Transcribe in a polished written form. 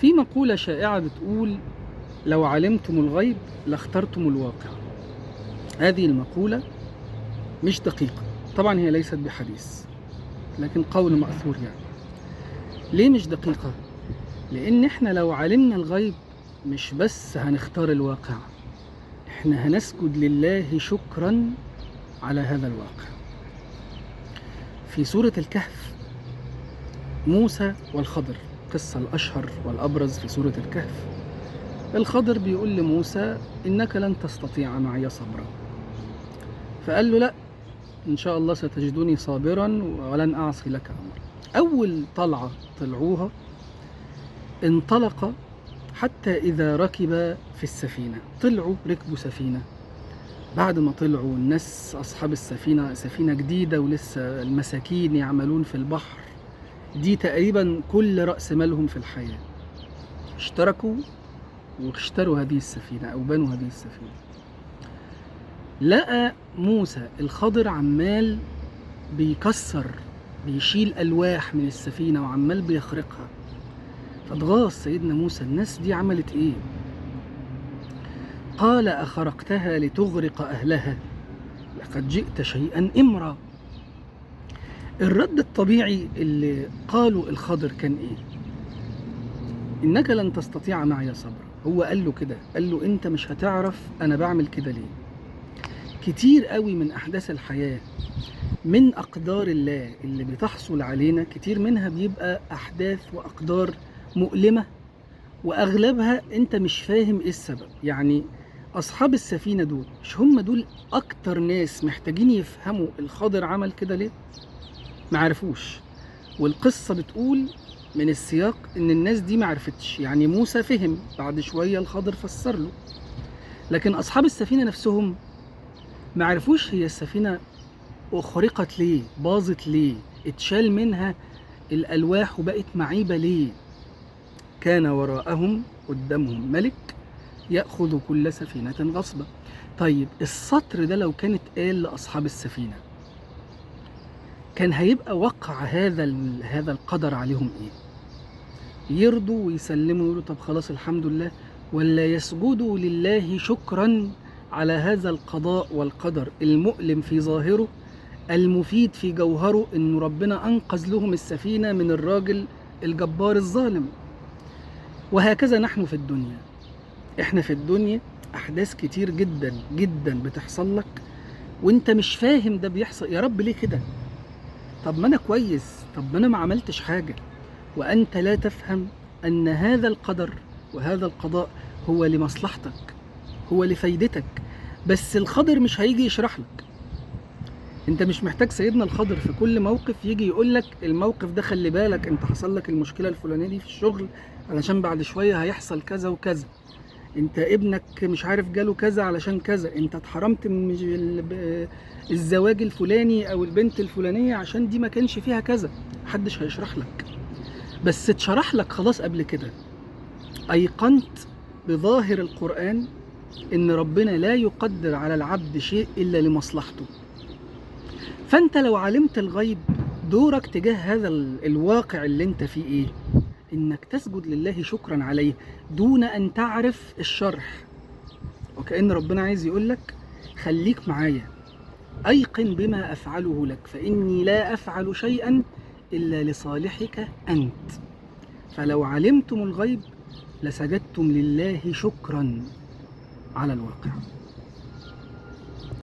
في مقولة شائعة بتقول: لو علمتم الغيب لاخترتم الواقع. هذه المقولة مش دقيقة، طبعا هي ليست بحديث، لكن قول مأثور. يعني ليه مش دقيقة؟ لأن احنا لو علمنا الغيب مش بس هنختار الواقع، احنا هنسجد لله شكرا على هذا الواقع. في سورة الكهف موسى والخضر، قصة الأشهر والأبرز في سورة الكهف. الخضر بيقول لموسى: إنك لن تستطيع معي صبرا. فقال له: لا، إن شاء الله ستجدني صابرا ولن أعصي لك أمرا. أول طلعة طلعوها انطلق حتى إذا ركب في السفينة. طلعوا ركبوا سفينة. بعد ما طلعوا الناس أصحاب السفينة، سفينة جديدة ولسه المساكين يعملون في البحر، دي تقريبا كل رأس مالهم في الحياة، اشتركوا واشتروا هذه السفينة أو بنوا هذه السفينة. لقى موسى الخضر عمال بيكسر، بيشيل ألواح من السفينة وعمال بيخرقها. فاتغاظ سيدنا موسى: الناس دي عملت ايه؟ قال: أخرقتها لتغرق أهلها لقد جئت شيئا إمرا. الرد الطبيعي اللي قالوا الخضر كان ايه؟ إنك لن تستطيع معي صبرا. هو قال له كده، قال له: انت مش هتعرف انا بعمل كده ليه. كتير قوي من أحداث الحياة، من أقدار الله اللي بتحصل علينا، كتير منها بيبقى أحداث وأقدار مؤلمة، وأغلبها أنت مش فاهم إيه السبب. يعني أصحاب السفينة دول مش هم دول أكتر ناس محتاجين يفهموا الخضر عمل كده ليه؟ معرفوش. والقصة بتقول من السياق إن الناس دي معرفتش. يعني موسى فهم، بعد شوية الخضر فسر له، لكن أصحاب السفينة نفسهم معرفوش هي السفينة أخرقت ليه، باظت ليه، اتشال منها الألواح وبقت معيبة ليه. كان وراءهم قدامهم ملك يأخذ كل سفينة غصبا. طيب السطر ده لو كانت قال لأصحاب السفينة، كان هيبقى وقع هذا القدر عليهم ايه؟ يرضوا ويسلموا ويقولوا طب خلاص الحمد لله، ولا يسجدوا لله شكرا على هذا القضاء والقدر المؤلم في ظاهره، المفيد في جوهره، انه ربنا انقذ لهم السفينة من الراجل الجبار الظالم. وهكذا نحن في الدنيا. احنا في الدنيا احداث كتير جدا جدا بتحصل لك وانت مش فاهم ده بيحصل. يا رب ليه كده؟ طب ما انا كويس، طب ما انا ما عملتش حاجة. وانت لا تفهم ان هذا القدر وهذا القضاء هو لمصلحتك، هو لفايدتك. بس الخضر مش هيجي يشرح لك. انت مش محتاج سيدنا الخضر في كل موقف يجي يقول لك الموقف ده خلي بالك، انت حصل لك المشكلة الفلانية دي في الشغل علشان بعد شوية هيحصل كذا وكذا، انت ابنك مش عارف جاله كذا علشان كذا، انت اتحرمت من الزواج الفلاني او البنت الفلانية عشان دي ما كانش فيها كذا. محدش هيشرح لك. بس اتشرح لك خلاص قبل كده. ايقنت بظاهر القرآن ان ربنا لا يقدر على العبد شيء الا لمصلحته. فانت لو علمت الغيب، دورك تجاه هذا الواقع اللي انت فيه ايه؟ انك تسجد لله شكرا عليه دون ان تعرف الشرح. وكأن ربنا عايز يقولك خليك معايا، ايقن بما افعله لك، فاني لا افعل شيئا الا لصالحك انت. فلو علمتم الغيب لسجدتم لله شكرا على الواقع.